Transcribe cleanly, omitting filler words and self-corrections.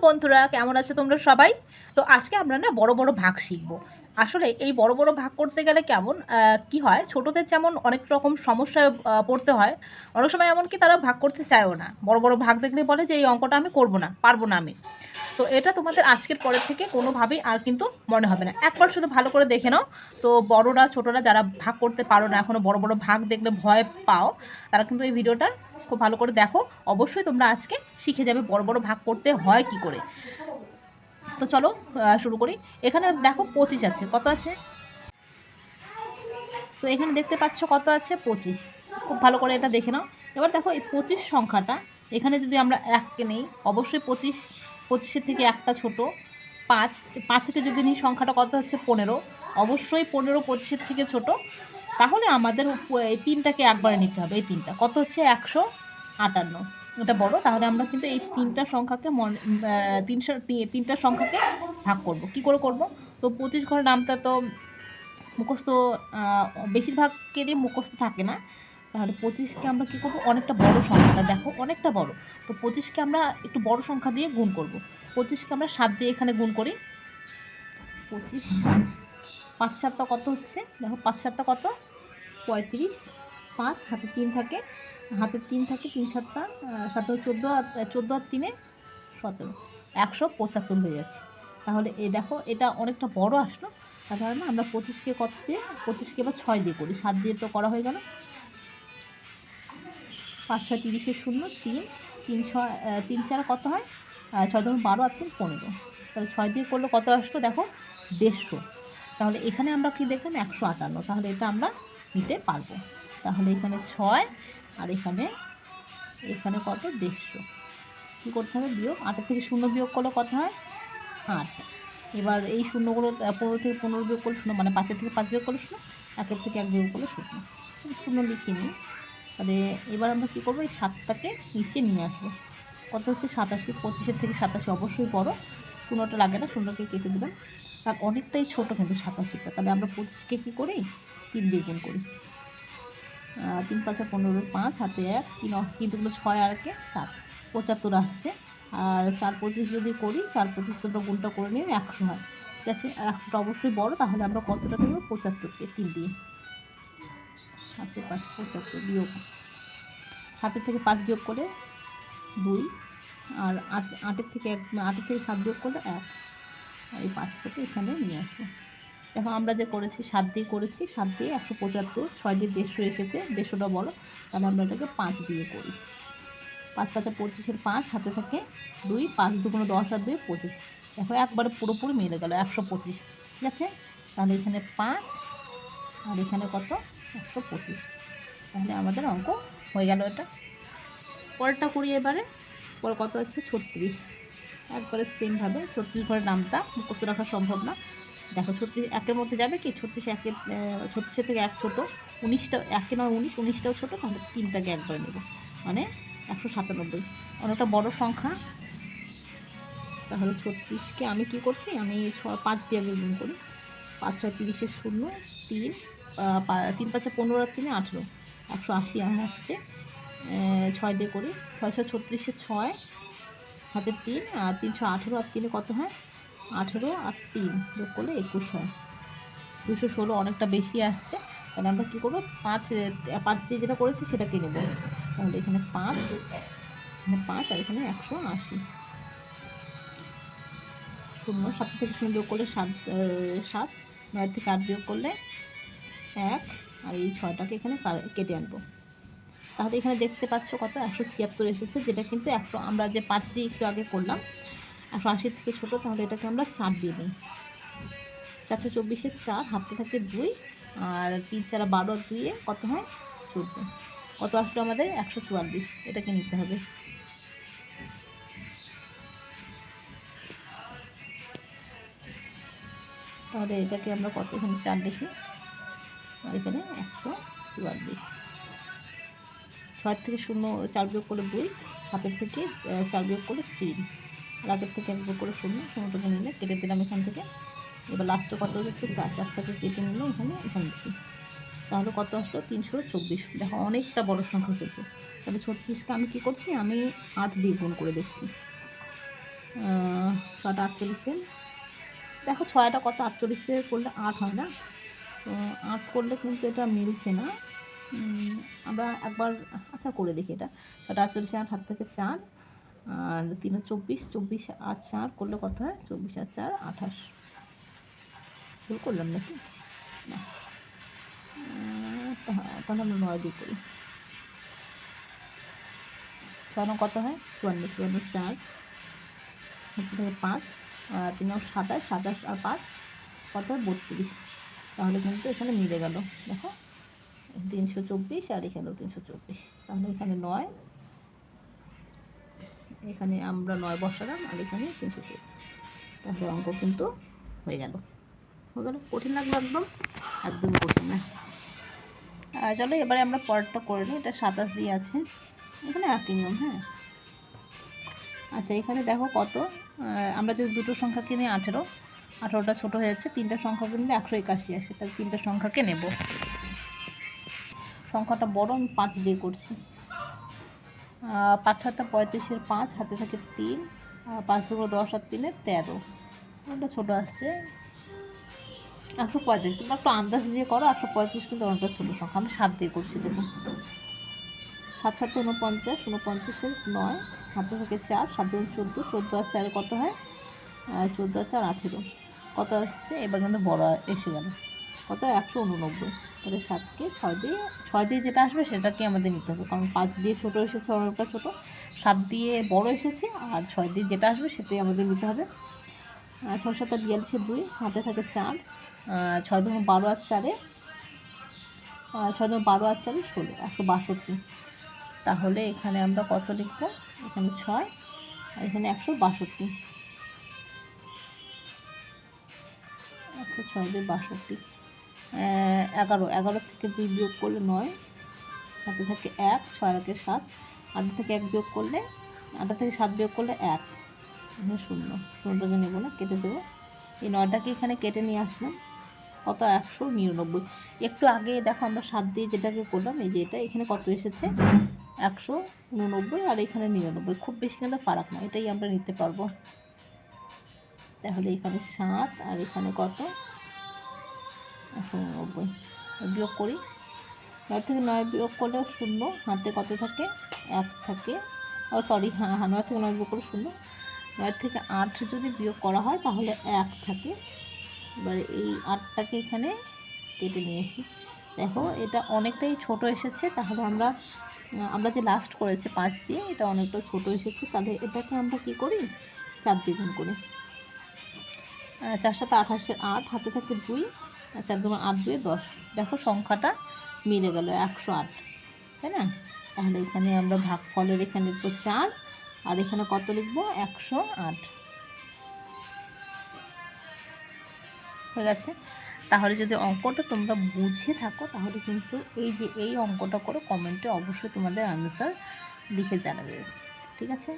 বন্ধুরা, কেমন আছো তোমরা সবাই? তো আজকে আমরা না বড় বড় ভাগ শিখব। আসলে এই বড় বড় ভাগ করতে গেলে কেমন কি হয়, ছোটদের যেমন অনেক রকম সমস্যায় পড়তে হয়, অনেক সময় এমনকি তারা ভাগ করতে চায়ও না। বড় বড় ভাগ দেখলে বলে যে এই অঙ্কটা আমি করব না, পারবো না আমি। তো এটা তোমাদের আজকের পরের থেকে কোনোভাবেই আর কিন্তু মনে হবে না। একবার শুধু ভালো করে দেখে নাও। তো বড়রা ছোটরা যারা ভাগ করতে পারো না, এখনও বড় বড় ভাগ দেখলে ভয় পাও, তারা কিন্তু এই ভিডিওটা খুব ভালো করে দেখো। অবশ্যই তোমরা আজকে শিখে যাবে বড় বড় ভাগ করতে হয় কি করে। তো চলো শুরু করি। এখানে দেখো 25 আছে, কত আছে? তো এখানে দেখতে পাচ্ছ কত আছে? 25। খুব ভালো করে এটা দেখে নাও। এবার দেখো এই 25 সংখ্যাটা, এখানে যদি আমরা এককে নেই, অবশ্যই 25-এর থেকে একটা ছোট। 5-5কে যদি নিই, সংখ্যাটা কত হচ্ছে? 15। অবশ্যই 15 25-এর থেকে ছোট। তাহলে আমাদের এই তিনটাকে একবারে নিতে হবে। এই তিনটা কত হচ্ছে? 158। এটা বড়। তাহলে আমরা কিন্তু এই তিনটা সংখ্যাকে তিনটা সংখ্যাকে ভাগ করব। কি করে করব? তো 25 ঘরের নামটা তো মুখস্থ, বেশিরভাগেরই মুখস্থ থাকে না। তাহলে 25কে আমরা কী করবো? অনেকটা বড় সংখ্যাটা দেখো, অনেকটা বড়। তো 25কে আমরা একটু বড় সংখ্যা দিয়ে গুণ করব। 25কে আমরা 7 দিয়ে এখানে গুণ করি। 25 5-7টা কত হচ্ছে? দেখো 5-7টা কত? 35। 5 হাতে 3 থাকে, 3-7টা 7 14, আর 14 আর 3 17, 175 হয়ে যাচ্ছে। তাহলে এই দেখো এটা অনেকটা বড় আসলো। তার কারণে আমরা 25কে কত দিয়ে? 25কে এবার 6 দিয়ে করি। 7 দিয়ে তো করা হয়ে গেল। 5 6 30-এর 0, 3 3 6 3 4 কত হয়? 6 2 12 আর 3 15। তাহলে 6 দিয়ে করলে কত আসলো দেখো? 150। তাহলে এখানে আমরা কি দেখলাম? 158। তাহলে এটা আমরা নিতে পারবো। তাহলে এখানে 6 আর এখানে কত? 150। কী করতে হবে? বিয়োগ। 8 থেকে 0 বিয়োগ করলে কত হয়? 8। এবার এই শূন্যগুলো 15 থেকে 15 বিয়োগ করলে 0, মানে 5 থেকে 5 বিয়োগ করলে 0, 1 থেকে 1 বিয়োগ করলে 0। 0 লিখে নিই। তাহলে এবার আমরা কী করবো? এই 7টাকে নিচে নিয়ে আসবো। কত হচ্ছে? 87। 25-এর থেকে 87 অবশ্যই বড়। 0টা লাগে না, 0কে কেটে দিলাম। আর অনেকটাই ছোটো কিন্তু 87টা। তাহলে আমরা 25কে কী করি? 3 দিয়ে গুণ করি। 3 5 15, 5 হাতে 1, 3 দুগুলো 6 আর 1 7, 75 আসছে। আর 4 25 যদি করি, 4 25 তোমরা গুণটা করে নিয়ে 100 হয়। ঠিক আছে, 100টা অবশ্যই বড়। তাহলে আমরা কতটা দেবো? 75কে 3 দিয়ে। 7 5 75 বিয়োগ, 7 থেকে 5 বিয়োগ করে 2, আর 8 থেকে 7 বিয়োগ করলে 1। আর এই 5টাকে এখানে নিয়ে আসবো। দেখো আমরা যে করেছি 7 দিয়ে করেছি, 7 দিয়ে 175, 6 দিয়ে 150 এসেছে, 150টা বড়। তাহলে আমরা এটাকে 5 দিয়ে করি। 5 5 25-এর 5 হাতে থাকে 2, 5 দুগুণে 10 আর 2 25। দেখো একবারে পুরোপুরি মিলে গেল 125। ঠিক আছে, তাহলে এখানে 5 আর এখানে কত? 125। তাহলে আমাদের অঙ্ক হয়ে গেল এটা। পরেরটা করি এবারে। পরে কত আছে? 36। একবারে সেমভাবে 36 ঘরের নামটা মুখস্থ রাখা সম্ভব না। দেখো 36 একের মধ্যে যাবে কি? 36-এর থেকে 1 ছোটো। 19টা, 1 নয় 19, 19টাও ছোটো। তাহলে 3টাকে একবারে নেব, মানে 197। অনেকটা বড় সংখ্যা। তাহলে 36কে আমি কি করছি? আমি 5 দিয়ে আগে গুণ করি। 5 6 30-এর 0, 3 3 5 15 আর 3 18, 180 আসছে। 6 দিয়ে করি। 6 6 36-এর 6 হাতে 3, আর 3 6 18 আর 3 কত হয়? 18 আর 3 যোগ করলে 21 হয়। 216 অনেকটা বেশি আসছে। তাহলে আমরা কী করবো? 5 দিয়ে যেটা করেছি সেটাকে নেব। তাহলে এখানে 5, এখানে 5 আর এখানে 180। 0 7 থেকে 0 বিয়োগ করলে 7, 9 থেকে 8 বিয়োগ করলে 1, আর এই 6টাকে এখানে কেটে আনবো। তাহলে এখানে দেখতে পাচ্ছ কত? 176 এসেছে, যেটা কিন্তু 100 আমরা যে 5 দিয়ে একটু আগে করলাম 180 থেকে ছোটো। তাহলে এটাকে আমরা 4 দিয়ে নিই। 4 4 24-এর 4 হাতে থাকে 2, আর 3 4 12 আর 2 কত হয়? 14। কত আসলো আমাদের? 144। এটাকে নিতে হবে। তাহলে এটাকে আমরা কত? এখানে 4 লিখি, আর এখানে 144। 6 থেকে 0 4 বিয়োগ করলে 2, 7 থেকে 4 বিয়োগ করলে 3, আর 1 থেকে 1 বিয়োগ করে 0, 0টাকে নিলে কেটে দিলাম এখান থেকে। এবার লাস্টে কত হচ্ছে? 4, 4টাকে কেটে নিলে এখানে লিখি। তাহলে কত আসলো? 324। দেখো অনেকটা বড় সংখ্যা কিন্তু। তাহলে 36কে আমি কী করছি? আমি 8 দিয়ে গুণ করে দেখছি। ছটা 48 দেখো ছয়টা কত 48 করলে 8 হয় না, তো 8 করলে কিন্তু এটা মিলছে না। আমরা একবার আচ্ছা করে দেখি এটা। ছটা 48 8 হাত থেকে 4 আর 3 24, 24 আর 4 করলে কত হয়? 24 আর 4 28। ভুল করলাম নাকি? না, তাহলে আমরা 9 দিয়ে করি। 6 কত হয়? 54, 54 4 থেকে 5 আর 3 27, 27 আর 5 কত হয়? 32। তাহলে কিন্তু এখানে মিলে গেল, দেখো 324 আর এখানেও 324, তাহলে এখানে 9, এখানে আমরা 9 বসালাম আর এখানে 324, তাহলে অঙ্ক কিন্তু হয়ে গেল। কঠিন লাগলো একদম, একদম কঠিন না। চলো এবারে আমরা পরেরটা করে নিই। এটা 27 দিয়ে আছে, এখানে একই নিয়ম। হ্যাঁ, আচ্ছা এখানে দেখো কত, আমরা যদি দুটো সংখ্যা কিনি 18, 18টা ছোটো হয়েছে, তিনটা সংখ্যা কিনলে 181 আসে, তাহলে তিনটা সংখ্যাকে নেব। সংখ্যাটা বড়, আমি 5 দিয়ে করছি। 5 7 35, 5 হাতে থাকে 3, 5 2 10 আর 3 13, ওটা ছোটো আসছে 135। তোমরা একটু আন্দাজ দিয়ে করো, 135 কিন্তু অনেকটা ছোটো সংখ্যা। আমি 7 দিয়ে করছি, দেখুন 7 7 49, 49 9 হাতে থাকে 4, 7 2 14, 14 আর 4 কত হয়? 14 আর 4 18, কত আসছে? এবার কিন্তু বড় এসে গেল, কত? 189। তাহলে 7কে 6 দিয়ে যেটা আসবে সেটাকে আমাদের নিতে হবে, কারণ 5 দিয়ে ছোটো এসেছে অনেকটা ছোটো, 7 দিয়ে বড় এসেছে, আর 6 দিয়ে যেটা আসবে সেটাই আমাদের নিতে হবে। 6 7 42 2 হাতে থাকে 4, 6 2 12 আর 4 6 2 12 আর 4 16, 162। তাহলে এখানে আমরা কত লিখব? এখানে 6 আর এখানে 162, 106 দিয়ে 62, 11, 11 থেকে 2 বিয়োগ করলে 9, হাতে থাকে 1, 6 আর 7, 8 থেকে 1 বিয়োগ করলে, 8 থেকে 7 বিয়োগ করলে 1, এখানে 0, 0টাকে নেবো না, কেটে দেবো। এই 9টাকে এখানে কেটে নিয়ে আসলাম, কত? 199। একটু আগে দেখো আমরা 7 দিয়ে যেটাকে করলাম, এই যে এটা, এখানে কত এসেছে? 189 আর এখানে 99, খুব বেশি কিন্তু ফারাক না, এটাই আমরা নিতে পারবো। তাহলে এখানে 7 আর এখানে কত? 189। বিয়োগ করি, 9 থেকে 9 বিয়োগ করলে 0, হাতে কত থাকে? 1 থাকে, সরি, হ্যাঁ 9 থেকে 9 বিয়োগ করে 0, 9 থেকে 8 যদি বিয়োগ করা হয় তাহলে 1 থাকে। এবারে এই 8টাকে এখানে কেটে নিয়ে আসি, দেখো এটা অনেকটাই ছোট এসেছে, তাহলে আমরা যে লাস্ট করেছি 5 দিয়ে, এটা অনেকটা ছোট এসেছে, তাহলে এটাকে আমরা কি করি? 4 দিয়ে গুণ করি। 4 7 28, 8 হাতে থাকে 2, 4 2 8 2 10, দেখো সংখ্যাটা মিলে গেল 108, তাই না? তাহলে এখানে আমরা ভাগফলের এখানে লিখবো 4 আর এখানে কত লিখবো? 108, হয়ে গেছে। তাহলে যদি অঙ্কটা তোমরা বুঝে থাকো তাহলে কিন্তু এই অঙ্কটা করে কমেন্টে অবশ্যই তোমাদের আনসার লিখে জানাবে, ঠিক আছে?